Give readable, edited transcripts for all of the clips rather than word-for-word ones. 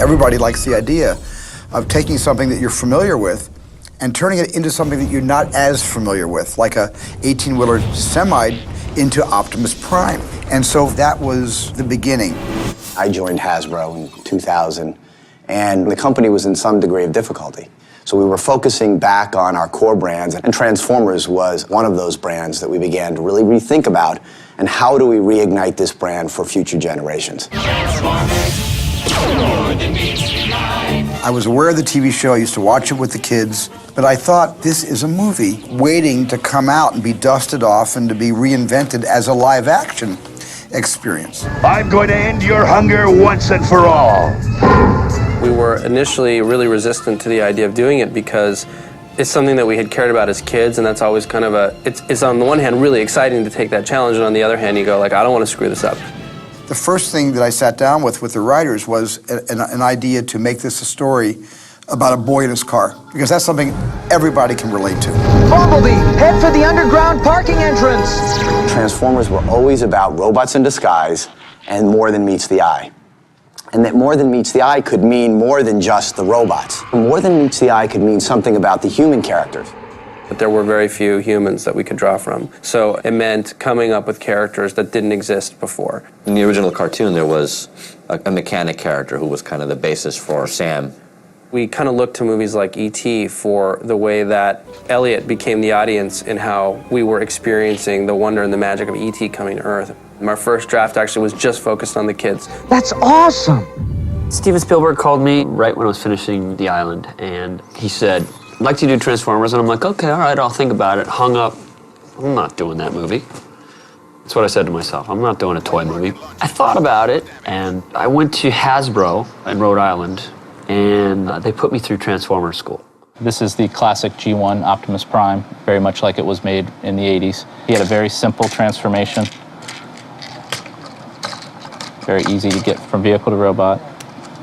Everybody likes the idea of taking something that you're familiar with and turning it into something that you're not as familiar with, like a 18-wheeler semi into Optimus Prime. And so that was the beginning. I joined Hasbro in 2000, and the company was in some degree of difficulty. So we were focusing back on our core brands, and Transformers was one of those brands that we began to really rethink about, and how do we reignite this brand for future generations. I was aware of the TV show, I used to watch it with the kids, but I thought this is a movie waiting to come out and be dusted off and to be reinvented as a live-action experience. I'm going to end your hunger once and for all. We were initially really resistant to the idea of doing it because it's something that we had cared about as kids, and that's always kind of it's on the one hand really exciting to take that challenge, and on the other hand you go like, I don't want to screw this up. The first thing that I sat down with the writers was an idea to make this a story about a boy in his car, because that's something everybody can relate to. Bumblebee, head for the underground parking entrance. Transformers were always about robots in disguise and more than meets the eye. And that more than meets the eye could mean more than just the robots. More than meets the eye could mean something about the human characters. But there were very few humans that we could draw from. So it meant coming up with characters that didn't exist before. In the original cartoon, there was a mechanic character who was kind of the basis for Sam. We kind of looked to movies like E.T. for the way that Elliot became the audience in how we were experiencing the wonder and the magic of E.T. coming to Earth. Our first draft actually was just focused on the kids. That's awesome. Steven Spielberg called me right when I was finishing The Island, and he said, I'd like to do Transformers, and I'm like, okay, all right, I'll think about it. Hung up, I'm not doing that movie. That's what I said to myself, I'm not doing a toy movie. I thought about it, and I went to Hasbro in Rhode Island, and they put me through Transformers school. This is the classic G1 Optimus Prime, very much like it was made in the 80s. He had a very simple transformation. Very easy to get from vehicle to robot.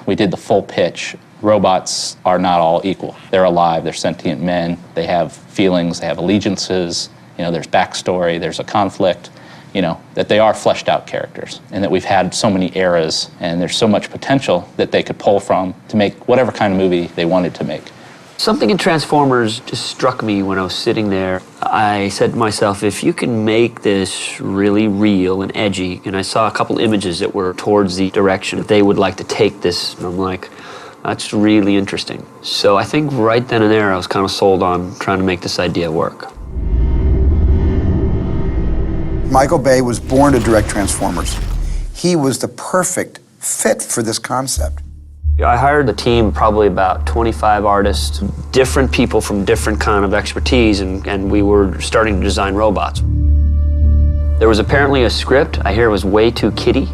We did the full pitch. Robots are not all equal. They're alive, they're sentient men, they have feelings, they have allegiances, there's backstory, there's a conflict, that they are fleshed out characters, and that we've had so many eras, and there's so much potential that they could pull from to make whatever kind of movie they wanted to make. Something in Transformers just struck me when I was sitting there. I said to myself, if you can make this really real and edgy, and I saw a couple images that were towards the direction that they would like to take this, and I'm like, that's really interesting. So I think right then and there I was kind of sold on trying to make this idea work. Michael Bay was born to direct Transformers. He was the perfect fit for this concept. I hired a team, probably about 25 artists, different people from different kind of expertise, and we were starting to design robots. There was apparently a script. I hear it was way too kiddie.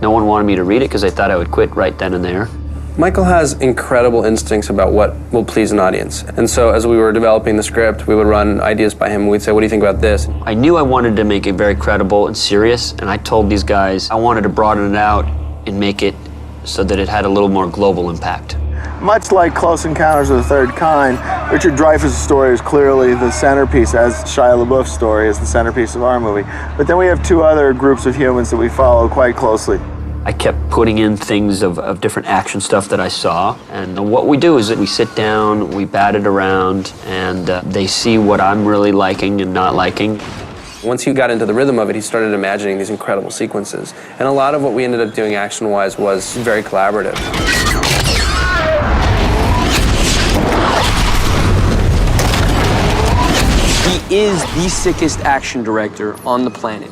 No one wanted me to read it because they thought I would quit right then and there. Michael has incredible instincts about what will please an audience. And so as we were developing the script, we would run ideas by him and we'd say, what do you think about this? I knew I wanted to make it very credible and serious, and I told these guys I wanted to broaden it out and make it so that it had a little more global impact. Much like Close Encounters of the Third Kind, Richard Dreyfuss' story is clearly the centerpiece, as Shia LaBeouf's story is the centerpiece of our movie. But then we have two other groups of humans that we follow quite closely. I kept putting in things of different action stuff that I saw, and what we do is that we sit down, we bat it around, and they see what I'm really liking and not liking. Once he got into the rhythm of it, he started imagining these incredible sequences. And a lot of what we ended up doing action-wise was very collaborative. He is the sickest action director on the planet.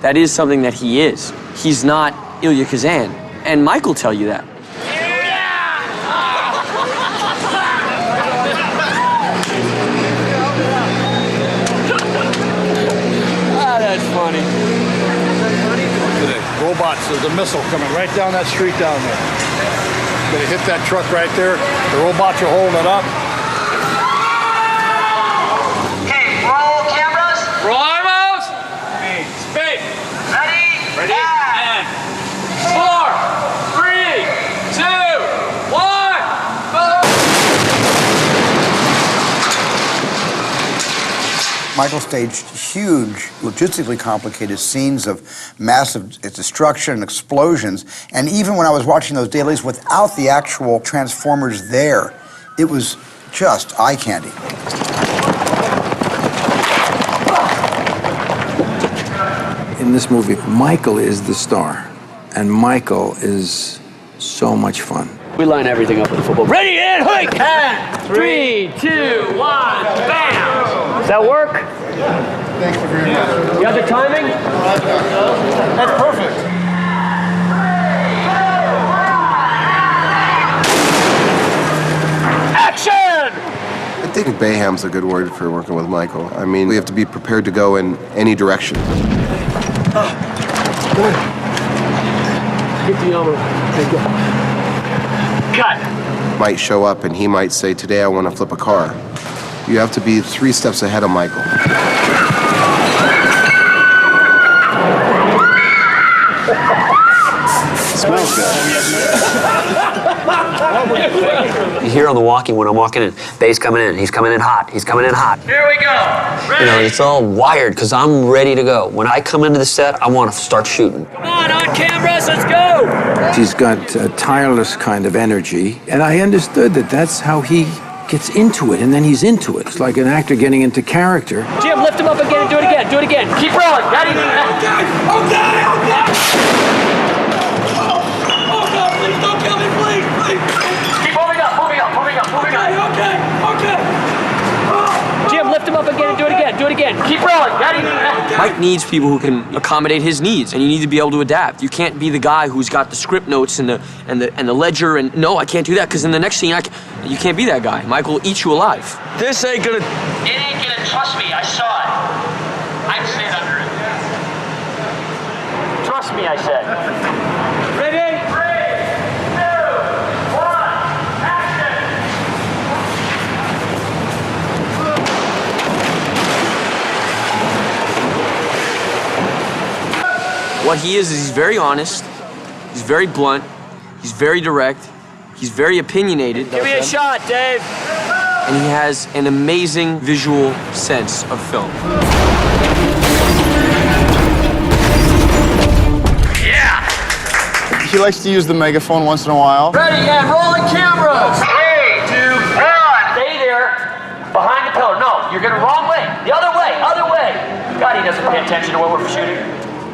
That is something that he is. He's not Ilya Kazan, and Mike will tell you that. That's funny. Robots, there's a missile coming right down that street down there. Gonna hit that truck right there. The robots are holding it up. Okay, roll cameras. Roll armos. Speed. Ready. And 4, 3, 2, 1. Boom. Michael staged huge, logistically complicated scenes of massive destruction and explosions. And even when I was watching those dailies without the actual Transformers there, it was just eye candy. In this movie, Michael is the star, and Michael is so much fun. We line everything up with the football. Ready and hike! 3, 2, 1, bam! Does that work? Thank you very much. You got the timing? That's perfect. Action! I think Bayham's a good word for working with Michael. I mean, we have to be prepared to go in any direction. Get the armor. Cut. Might show up and he might say, today I want to flip a car. You have to be 3 steps ahead of Michael. Smells good. You hear on the walkie when I'm walking in, Bay's coming in, he's coming in hot, he's coming in hot. Here we go. Ready? You know, it's all wired because I'm ready to go. When I come into the set, I want to start shooting. Come on cameras, let's go! He's got a tireless kind of energy, and I understood that that's how he gets into it, and then he's into it. It's like an actor getting into character. Jim, lift him up again and do it again. Do it again. Keep rolling. Ready? Okay. Oh, God, please don't kill me, please. Keep moving up. Okay. Jim, lift him up again and do it again. Do it again. Keep rolling. Ready? Mike needs people who can accommodate his needs, and you need to be able to adapt. You can't be the guy who's got the script notes and the ledger, and no, I can't do that, because in the next scene, you can't be that guy. Mike will eat you alive. This ain't gonna... It ain't gonna, trust me, I saw it. I'd stand under it. Trust me, I said. Ready? 3, 2, 1, action! What he is he's very honest, he's very blunt, he's very direct, he's very opinionated. Give me a shot, Dave. And he has an amazing visual sense of film. Yeah! He likes to use the megaphone once in a while. Ready and rolling cameras. 3, 2, 1. Stay there, behind the pillar. No, you're going wrong way. The other way. God, he doesn't pay attention to what we're shooting.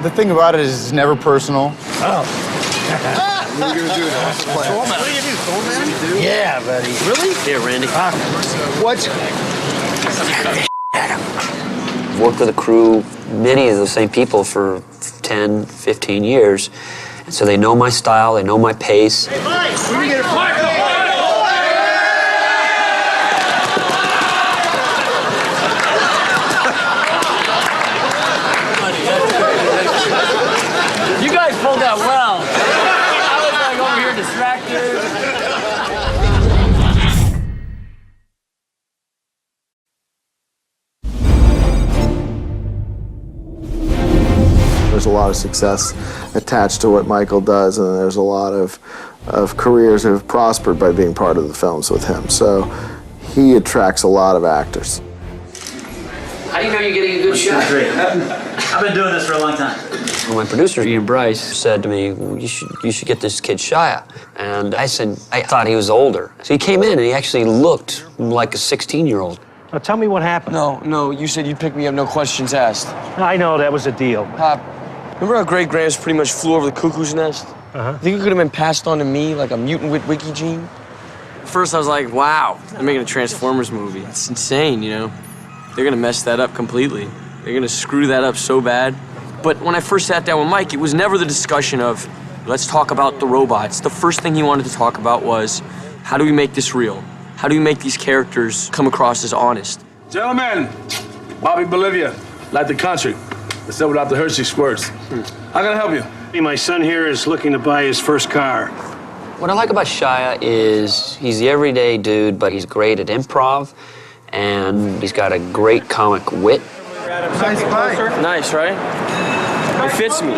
The thing about it is it's never personal. Oh. What are you gonna do now? What do you do? Throw him at him? Yeah, buddy. Really? Here, Randy. What? Worked with a crew, many of the same people for 10, 15 years. And so they know my style, they know my pace. Hey, Mike! Where you get it from? You guys pulled that well. I was like over here distracted. There's a lot of success attached to what Michael does, and there's a lot of careers that have prospered by being part of the films with him. So he attracts a lot of actors. How do you know you're getting a good shot? Great. I've been doing this for a long time. My producer, Ian Bryce, said to me, well, you should get this kid Shia. And I said, I thought he was older. So he came in and he actually looked like a 16-year-old. Now tell me what happened. No, you said you'd pick me up, no questions asked. I know, that was a deal. Pop, remember how Great Gramps pretty much flew over the cuckoo's nest? Uh-huh. Think it could have been passed on to me like a mutant with wiki gene? First I was like, wow, they're making a Transformers movie. It's insane, you know? They're gonna mess that up completely. They're gonna screw that up so bad. But when I first sat down with Mike, it was never the discussion of, let's talk about the robots. The first thing he wanted to talk about was, how do we make this real? How do we make these characters come across as honest? Gentlemen, Bobby Bolivia, like the country, except without the Hershey squirts. How can I help you? My son here is looking to buy his first car. What I like about Shia is he's the everyday dude, but he's great at improv, and he's got a great comic wit. Nice, right? It fits me.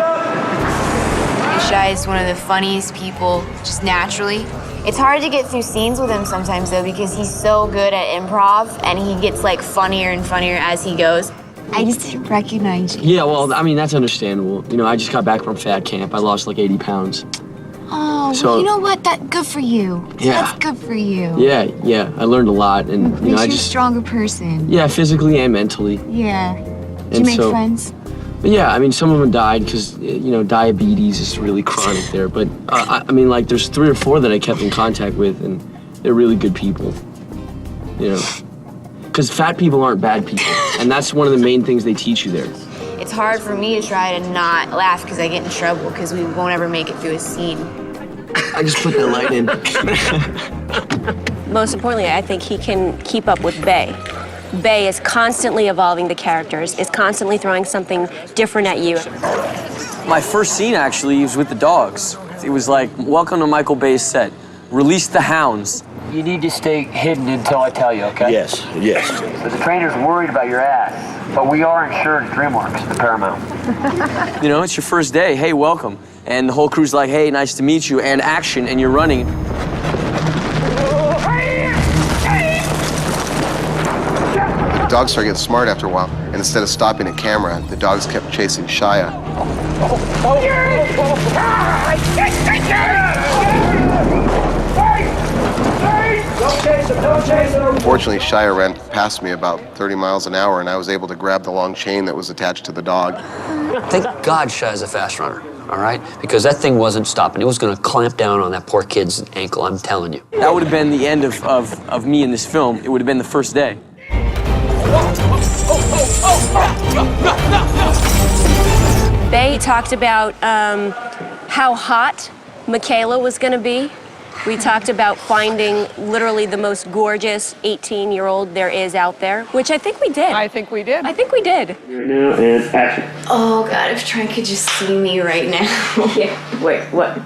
Shia is one of the funniest people, just naturally. It's hard to get through scenes with him sometimes, though, because he's so good at improv, and he gets, like, funnier and funnier as he goes. I just didn't recognize you. Yeah, well, I mean, that's understandable. You know, I just got back from fat camp. I lost like 80 pounds. Oh, So- well, you know what? Good for you. Yeah. That's good for you. Yeah, I learned a lot, and you know, Makes I you a just stronger person. yeah, physically and mentally. Yeah. Did you And make so- friends? But yeah, I mean, some of them died because you know diabetes is really chronic there. But I mean, like, there's 3 or 4 that I kept in contact with, and they're really good people. You know, because fat people aren't bad people, and that's one of the main things they teach you there. It's hard for me to try to not laugh because I get in trouble because we won't ever make it through a scene. I just put the light in. Most importantly, I think he can keep up with Bay. Bay is constantly evolving the characters, is constantly throwing something different at you. My first scene actually was with the dogs. It was like, welcome to Michael Bay's set. Release the hounds. You need to stay hidden until I tell you, okay? Yes, yes. The trainer's worried about your ass, but we are insured at DreamWorks, the Paramount. You know, it's your first day. Hey, welcome. And the whole crew's like, hey, nice to meet you, and action, and you're running. The dogs started getting smart after a while, and instead of stopping at camera, the dogs kept chasing Shia. Fortunately, Shia ran past me about 30 miles an hour, and I was able to grab the long chain that was attached to the dog. Thank God Shia's a fast runner, all right? Because that thing wasn't stopping. It was going to clamp down on that poor kid's ankle, I'm telling you. That would have been the end of me in this film. It would have been the first day. Bay talked about how hot Michaela was going to be. We talked about finding literally the most gorgeous 18-year-old there is out there, which I think we did. I think we did. Now and action. Oh, God, if Trent could just see me right now. Yeah. Wait, what?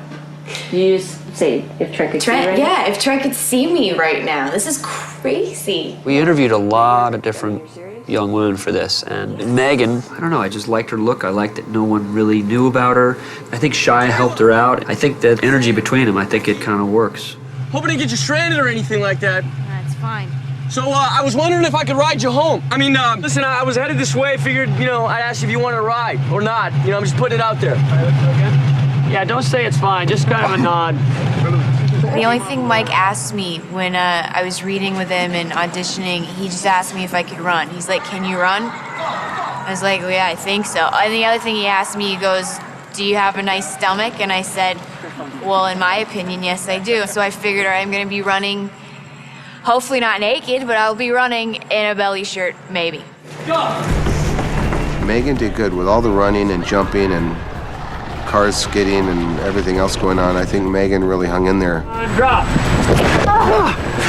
You just say if Trent could see you right now? Yeah, if Trent could see me right now. This is crazy. We interviewed a lot of different young women for this, and Megan, I don't know, I just liked her look. I liked that no one really knew about her. I think Shia helped her out. I think that energy between them, I think it kind of works. Hope I didn't get you stranded or anything like that. That's fine. So I was wondering if I could ride you home. I mean, listen, I was headed this way. Figured, you know, I'd ask you if you wanted to ride or not. You know, I'm just putting it out there. Yeah, don't say it's fine, just kind of a nod. The only thing Mike asked me when I was reading with him and auditioning, he just asked me if I could run. He's like, can you run? I was like, well, yeah, I think so. And the other thing he asked me, he goes, do you have a nice stomach? And I said, well, in my opinion, yes, I do. So I figured, all right, I'm going to be running, hopefully not naked, but I'll be running in a belly shirt, maybe. Megan did good with all the running and jumping and cars skidding and everything else going on. I think Megan really hung in there. Drop.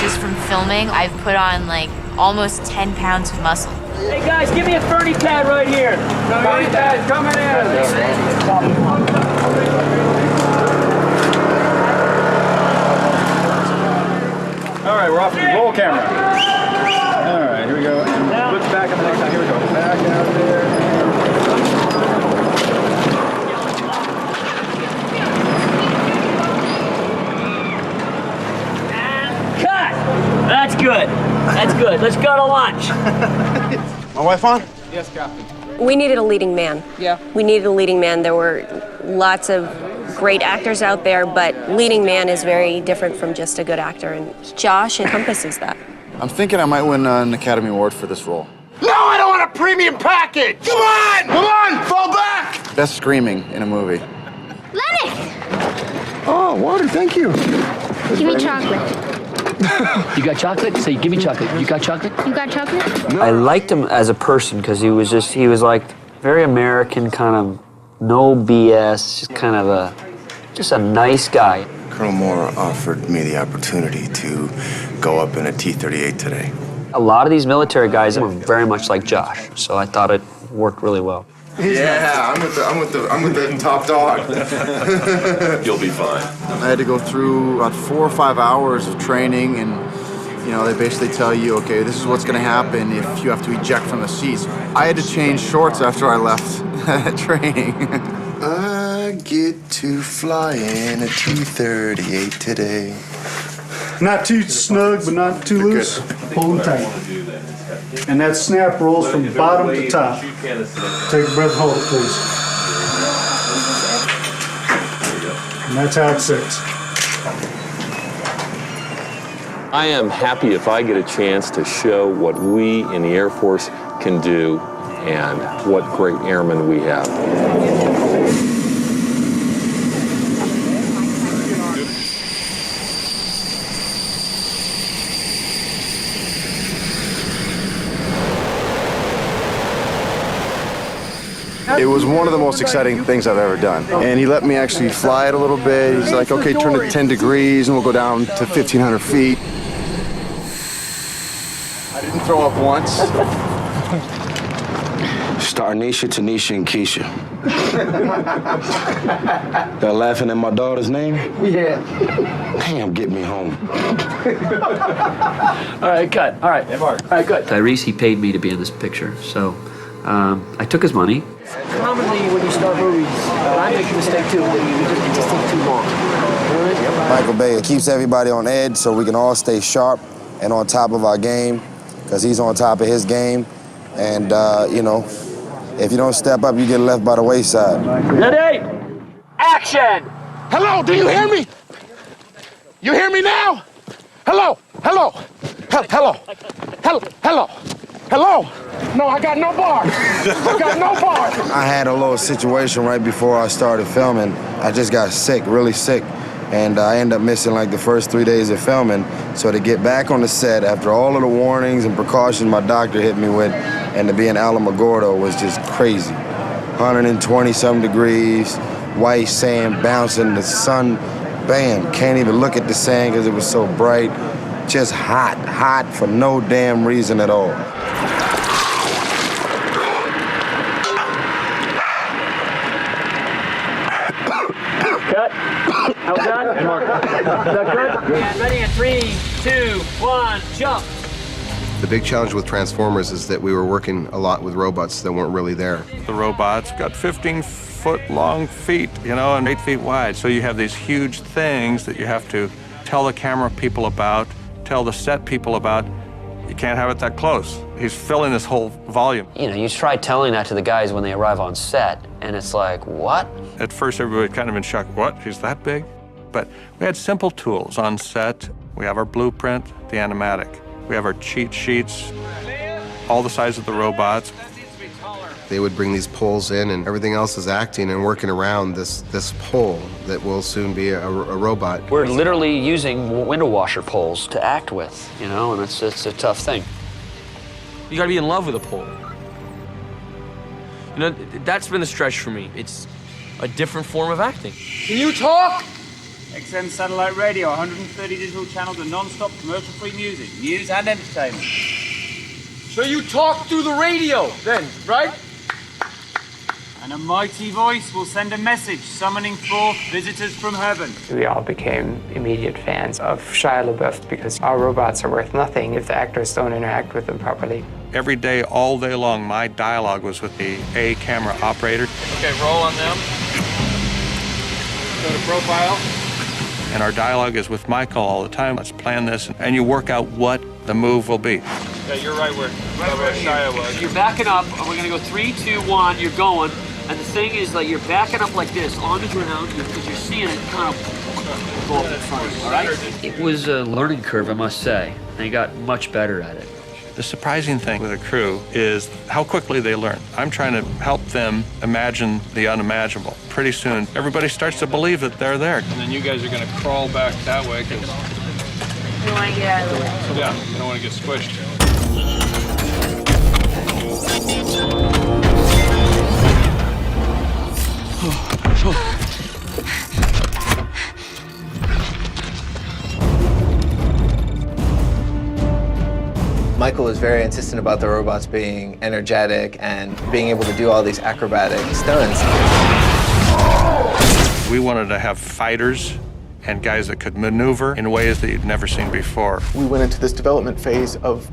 Just from filming, I've put on like almost 10 pounds of muscle. Hey guys, give me a 30 pad right here. 30 pad coming in. All right, we're off. Roll camera. All right, here we go. And flip back on the next time. Here we go. Back out there. Cut. That's good. That's good. Let's go to lunch. My wife on? Yes, Captain. We needed a leading man. Yeah. We needed a leading man. There were lots of great actors out there, but leading man is very different from just a good actor, and Josh encompasses that. I'm thinking I might win an Academy Award for this role. No, I don't want a premium package! Come on! Come on! Fall back! Best screaming in a movie. Lennox! Oh, water, thank you. Give me chocolate. You got chocolate? Say, give me chocolate. You got chocolate? You got chocolate? I liked him as a person because he was like very American, kind of no BS, just kind of just a nice guy. Colonel Moore offered me the opportunity to go up in a T-38 today. A lot of these military guys were very much like Josh, so I thought it worked really well. Yeah, I'm with the top dog. You'll be fine. I had to go through about 4 or 5 hours of training, and you know, they basically tell you, okay, this is what's going to happen if you have to eject from the seats. I had to change shorts after I left training. I get to fly in a T-38 today. Not too snug, but not too loose. Hold them tight. And that snap rolls from bottom to top. Take a breath, hold it, please. And that's how it sits. I am happy if I get a chance to show what we in the Air Force can do and what great airmen we have. It was one of the most exciting things I've ever done. And he let me actually fly it a little bit. He's like, okay, turn it 10 degrees and we'll go down to 1,500 feet. I didn't throw up once. Starnisha, Tanisha, and Keisha. Y'all laughing at my daughter's name? Yeah. Damn, get me home. All right, cut. All right. All right, good. Tyrese, he paid me to be in this picture, so I took his money. Commonly, when you start movies, and I make a mistake too, that it just takes too long. Michael Bay keeps everybody on edge so we can all stay sharp and on top of our game, because he's on top of his game. And, you know, if you don't step up, you get left by the wayside. Ready? Action! Hello, do you hear me? You hear me now? Hello, hello, hello, hello, hello, hello. No, I got no bars. I got no bars. I had a little situation right before I started filming. I just got sick, really sick. And I ended up missing like the first 3 days of filming. So to get back on the set after all of the warnings and precautions my doctor hit me with, and to be in Alamogordo was just crazy. 120-some degrees, white sand bouncing, the sun, bam, can't even look at the sand because it was so bright. Just hot, hot for no damn reason at all. Cut. How done? Is that good? And ready in 3, 2, 1, jump. The big challenge with Transformers is that we were working a lot with robots that weren't really there. The robots got 15-foot long feet, you know, and 8 feet wide. So you have these huge things that you have to tell the camera people about, tell the set people about. You can't have it that close. He's filling this whole volume. You know, you try telling that to the guys when they arrive on set, and it's like, what? At first, everybody kind of in shock. What? He's that big? But we had simple tools on set. We have our blueprint, the animatic. We have our cheat sheets, all the size of the robots. They would bring these poles in, and everything else is acting and working around this pole that will soon be a robot. We're literally using window washer poles to act with, you know, and it's a tough thing. You gotta be in love with a pole. You know, that's been the stretch for me. It's a different form of acting. Can you talk? XM satellite radio, 130 digital channels of non-stop commercial-free music, news and entertainment. So you talk through the radio then, right? And a mighty voice will send a message summoning forth visitors from heaven. We all became immediate fans of Shia LaBeouf because our robots are worth nothing if the actors don't interact with them properly. Every day, all day long, my dialogue was with the A camera operator. Okay, roll on them. Go to profile. And our dialogue is with Michael all the time. Let's plan this, and you work out what the move will be. Yeah, you're right where Shia was. You're backing up, and we're gonna go 3, 2, 1, you're going. And the thing is, like, you're backing up like this on the ground because you're seeing it kind of go up in front of you, all right? It was a learning curve, I must say. They got much better at it. The surprising thing with a crew is how quickly they learn. I'm trying to help them imagine the unimaginable. Pretty soon, everybody starts to believe that they're there. And then you guys are gonna crawl back that way, because You want to get out of the way. yeah, you don't want to get squished. Michael was very insistent about the robots being energetic and being able to do all these acrobatic stunts. We wanted to have fighters and guys that could maneuver in ways that you'd never seen before. We went into this development phase of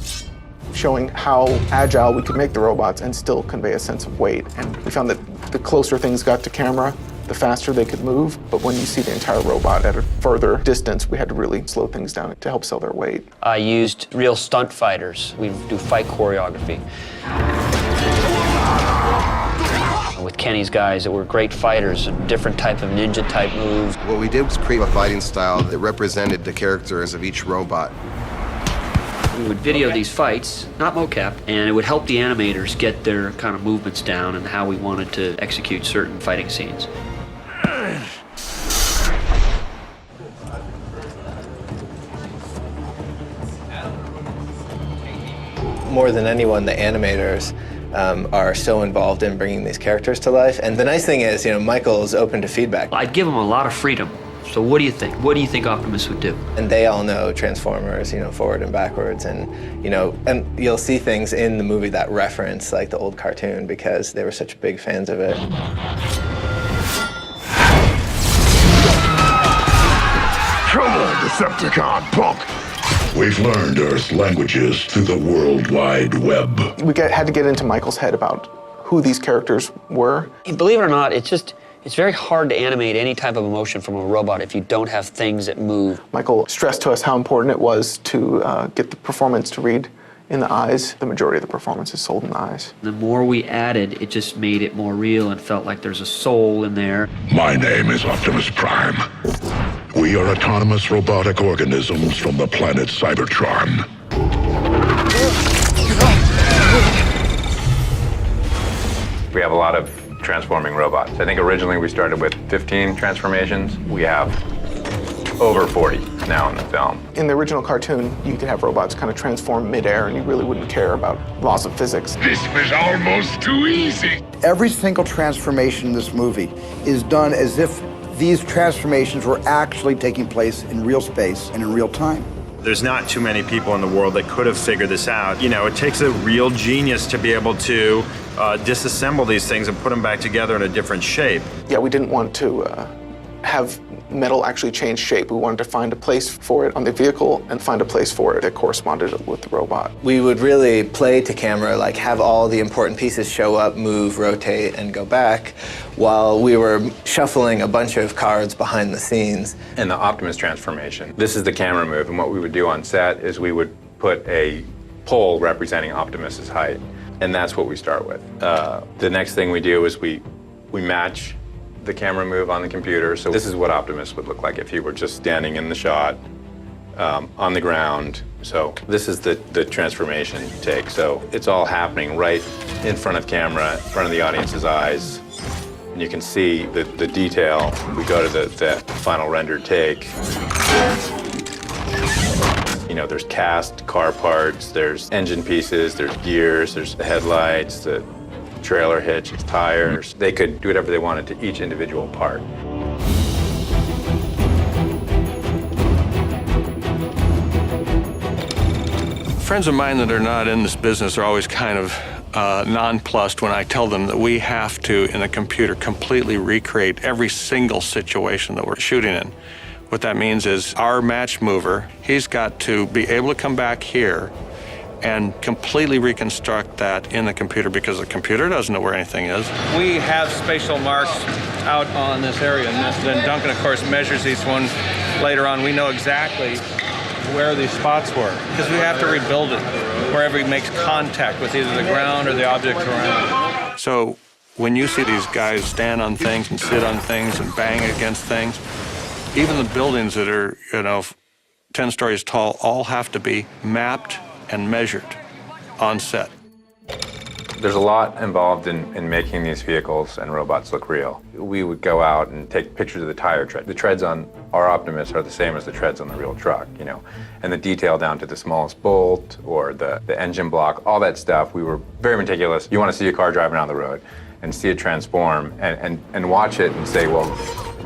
showing how agile we could make the robots and still convey a sense of weight. And we found that the closer things got to camera, the faster they could move. But when you see the entire robot at a further distance, we had to really slow things down to help sell their weight. I used real stunt fighters. We do fight choreography. With Kenny's guys that were great fighters, and different type of ninja type moves. What we did was create a fighting style that represented the characters of each robot. We would video these fights, not mocap, and it would help the animators get their kind of movements down and how we wanted to execute certain fighting scenes. More than anyone, the animators are so involved in bringing these characters to life. And the nice thing is, Michael's open to feedback. I'd give them a lot of freedom. So what do you think? What do you think Optimus would do? And they all know Transformers, forward and backwards. And, and you'll see things in the movie that reference like the old cartoon because they were such big fans of it. Come on, Decepticon, punk! We've learned Earth's languages through the World Wide Web. We had to get into Michael's head about who these characters were. Believe it or not, it's very hard to animate any type of emotion from a robot if you don't have things that move. Michael stressed to us how important it was to get the performance to read in the eyes. The majority of the performance is sold in the eyes. The more we added, it just made it more real and felt like there's a soul in there. My name is Optimus Prime. We are autonomous robotic organisms from the planet Cybertron. We have a lot of transforming robots. I think originally we started with 15 transformations. We have over 40 now in the film. In the original cartoon, you could have robots kind of transform midair and you really wouldn't care about laws of physics. This was almost too easy. Every single transformation in this movie is done as if these transformations were actually taking place in real space and in real time. There's not too many people in the world that could have figured this out. It takes a real genius to be able to disassemble these things and put them back together in a different shape. Yeah, we didn't want to have metal actually change shape. We wanted to find a place for it on the vehicle and find a place for it that corresponded with the robot. We would really play to camera, like have all the important pieces show up, move, rotate, and go back, while we were shuffling a bunch of cards behind the scenes. In the Optimus transformation, this is the camera move, and what we would do on set is we would put a pole representing Optimus's height, and that's what we start with. The next thing we do is we match the camera move on the computer. So this is what Optimus would look like if he were just standing in the shot on the ground. So this is the transformation take. So it's all happening right in front of camera, in front of the audience's eyes. And you can see the detail. We go to the final rendered take. There's cast car parts, there's engine pieces, there's gears, there's the headlights, the trailer hitch, tires. They could do whatever they wanted to each individual part. Friends of mine that are not in this business are always kind of nonplussed when I tell them that we have to, in a computer, completely recreate every single situation that we're shooting in. What that means is our match mover, he's got to be able to come back here and completely reconstruct that in the computer because the computer doesn't know where anything is. We have spatial marks out on this area, and then Duncan, of course, measures each one later on. We know exactly where these spots were because we have to rebuild it wherever he makes contact with either the ground or the object around. So when you see these guys stand on things and sit on things and bang against things, even the buildings that are, 10 stories tall all have to be mapped and measured on set. There's a lot involved in making these vehicles and robots look real. We would go out and take pictures of the tire tread. The treads on our Optimus are the same as the treads on the real truck, and the detail down to the smallest bolt or the engine block, all that stuff. We were very meticulous. You want to see a car driving down the road and see it transform and watch it and say, well,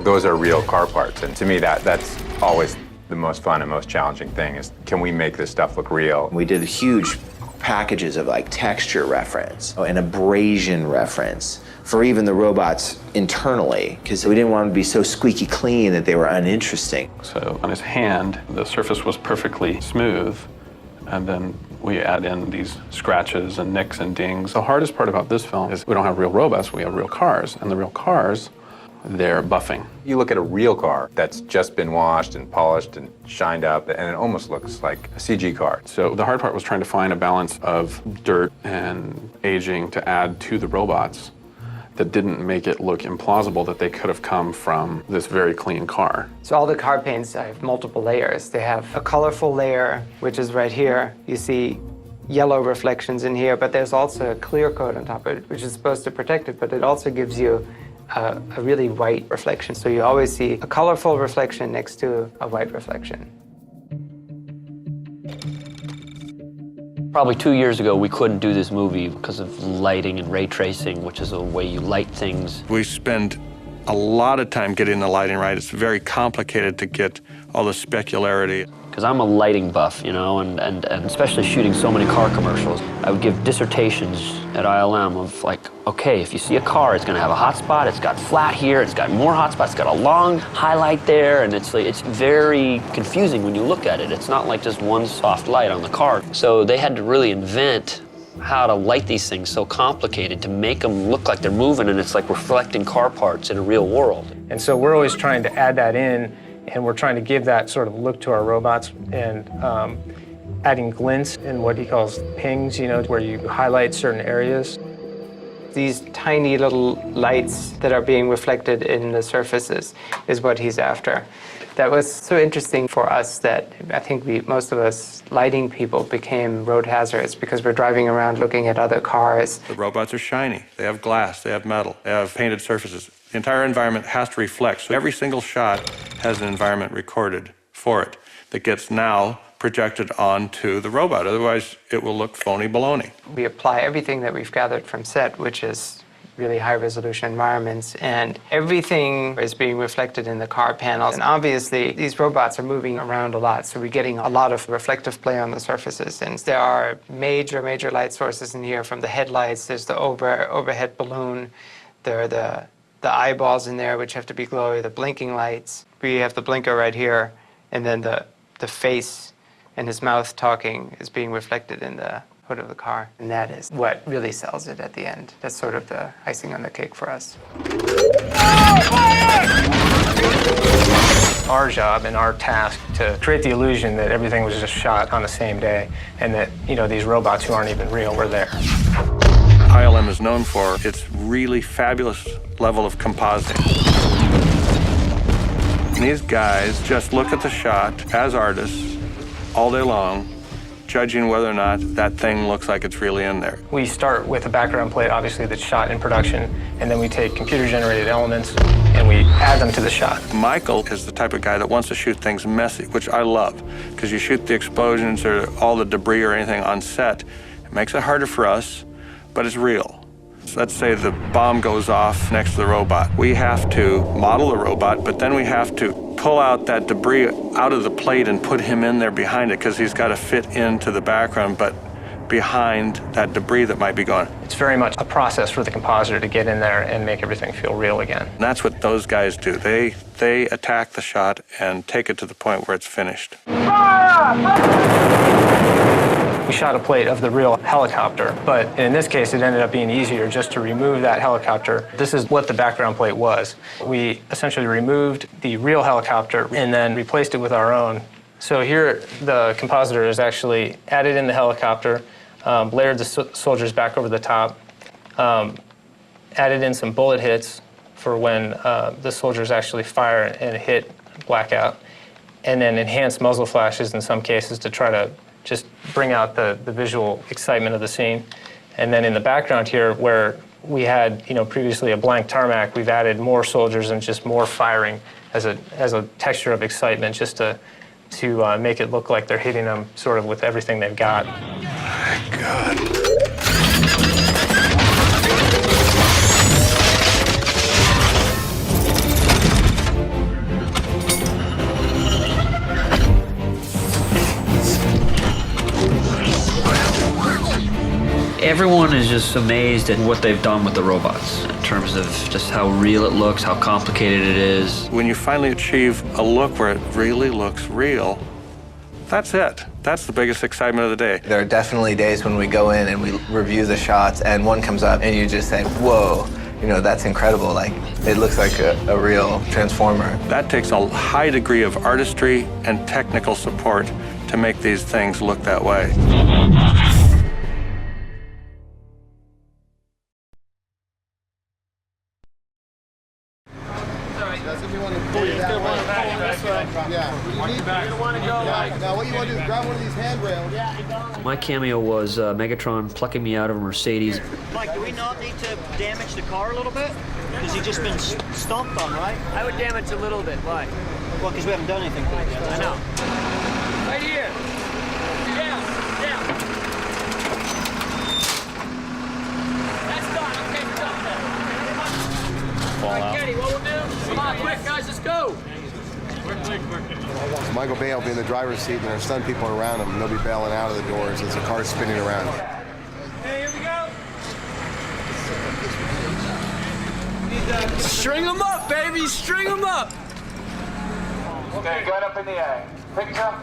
those are real car parts. And to me, that's always the most fun and most challenging thing is, can we make this stuff look real? We did huge packages of texture reference and abrasion reference for even the robots internally, because we didn't want them to be so squeaky clean that they were uninteresting. So on his hand, the surface was perfectly smooth, and then we add in these scratches and nicks and dings. The hardest part about this film is we don't have real robots, we have real cars, and the real cars their buffing. You look at a real car that's just been washed and polished and shined up, and it almost looks like a CG car. So the hard part was trying to find a balance of dirt and aging to add to the robots that didn't make it look implausible that they could have come from this very clean car. So all the car paints have multiple layers. They have a colorful layer, which is right here. You see yellow reflections in here, but there's also a clear coat on top of it, which is supposed to protect it, but it also gives you a really white reflection. So you always see a colorful reflection next to a white reflection. Probably 2 years ago, we couldn't do this movie because of lighting and ray tracing, which is a way you light things. We spend a lot of time getting the lighting right. It's very complicated to get all the specularity. Because I'm a lighting buff, you know, and especially shooting so many car commercials. I would give dissertations at ILM of like, okay, if you see a car, it's gonna have a hot spot, it's got flat here, it's got more hot spots, it's got a long highlight there, and it's very confusing when you look at it. It's not like just one soft light on the car. So they had to really invent how to light these things so complicated to make them look like they're moving, and it's like reflecting car parts in a real world. And so we're always trying to add that in, and we're trying to give that sort of look to our robots, and adding glints in what he calls pings, you know, where you highlight certain areas. These tiny little lights that are being reflected in the surfaces is what he's after. That was so interesting for us that I think most of us lighting people became road hazards because we're driving around looking at other cars. The robots are shiny. They have glass, they have metal, they have painted surfaces. The entire environment has to reflect. So every single shot has an environment recorded for it that gets now projected onto the robot. Otherwise, it will look phony baloney. We apply everything that we've gathered from set, which is really high-resolution environments, and everything is being reflected in the car panels. And obviously, these robots are moving around a lot, so we're getting a lot of reflective play on the surfaces. And there are major light sources in here, from the headlights, there's the overhead balloon, there are the eyeballs in there, which have to be glowy, the blinking lights. We have the blinker right here, and then the face and his mouth talking is being reflected in the hood of the car. And that is what really sells it at the end. That's sort of the icing on the cake for us. Our job and our task to create the illusion that everything was just shot on the same day, and that, you know, these robots who aren't even real were there. ILM is known for its really fabulous level of compositing. And these guys just look at the shot as artists all day long, judging whether or not that thing looks like it's really in there. We start with a background plate, obviously, that's shot in production, and then we take computer-generated elements and we add them to the shot. Michael is the type of guy that wants to shoot things messy, which I love, because you shoot the explosions or all the debris or anything on set. It makes it harder for us, but it's real. Let's say the bomb goes off next to the robot. We have to model the robot, but then we have to pull out that debris out of the plate and put him in there behind it, because he's got to fit into the background, but behind that debris that might be gone. It's very much a process for the compositor to get in there and make everything feel real again. And that's what those guys do. They attack the shot and take it to the point where it's finished. We shot a plate of the real helicopter, but in this case, it ended up being easier just to remove that helicopter. This is what the background plate was. We essentially removed the real helicopter and then replaced it with our own. So here, the compositor has actually added in the helicopter, layered the soldiers back over the top, added in some bullet hits for when the soldiers actually fire and hit blackout, and then enhanced muzzle flashes in some cases to try to just bring out the visual excitement of the scene. And then in the background here, where we had, you know, previously a blank tarmac, we've added more soldiers and just more firing as a texture of excitement, just to make it look like they're hitting them sort of with everything they've got. My God. Everyone is just amazed at what they've done with the robots in terms of just how real it looks, how complicated it is. When you finally achieve a look where it really looks real, that's it. That's the biggest excitement of the day. There are definitely days when we go in and we review the shots and one comes up and you just say, whoa, you know, that's incredible. Like, it looks like a real transformer. That takes a high degree of artistry and technical support to make these things look that way. Now what you want to do is grab one of these handrails. My cameo was Megatron plucking me out of a Mercedes. Mike, do we not need to damage the car a little bit? Because he's just been stomped on, right? I would damage a little bit. Why? Well, because we haven't done anything to it yet. I know. Right here. Yeah, yeah. That's done. Okay, we're done. All right, Kenny, what we'll do? Come on, quick, guys, let's go. Michael Bay will be in the driver's seat, and there are stunt people around him, and they'll be bailing out of the doors as the car's spinning around. Hey, here we go. String them up, baby, string them up. Okay, gun up in the air. Picture.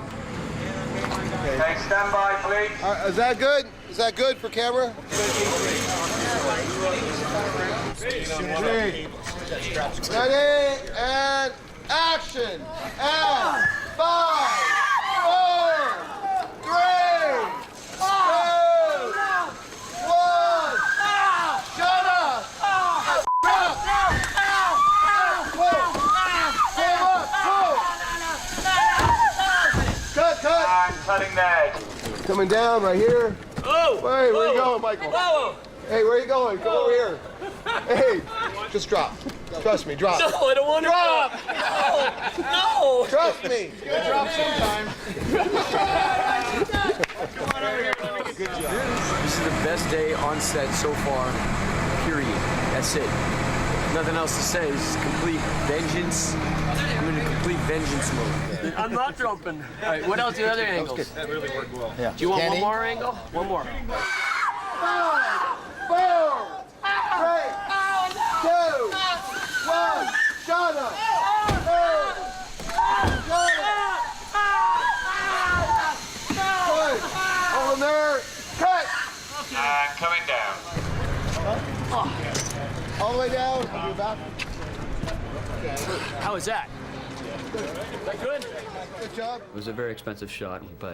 Okay, stand by, please. Is that good? Is that good for camera? Ready, and action! And 5, 4, 3, 2, 1. Shut up! Cut! I'm cutting that. Coming down right here. Oh! Hey, where you going, Michael? Whoa! Hey, where you going? Come over here. Hey, just drop. Trust me, drop. No, I don't want to drop. No! Trust me. You gotta drop sometime. Good job. This is the best day on set so far, period. That's it. Nothing else to say. This is complete vengeance. I'm in a complete vengeance mode. I'm not jumping. All right, what else are the other angles? That really worked well. Yeah. Do you want one more angle? One more. 5, 4, 3, 2, 1. Shut up. Good. Hold him there. Cut. Coming down. All the way down. I'll be back. How was that? Is that good? Good job. It was a very expensive shot, but